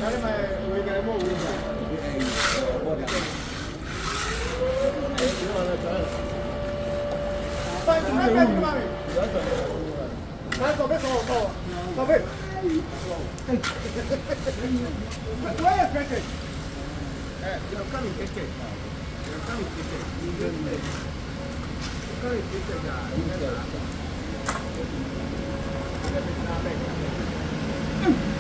Hãy subscribe cho kênh Ghiền Mì Gõ để không bỏ lỡ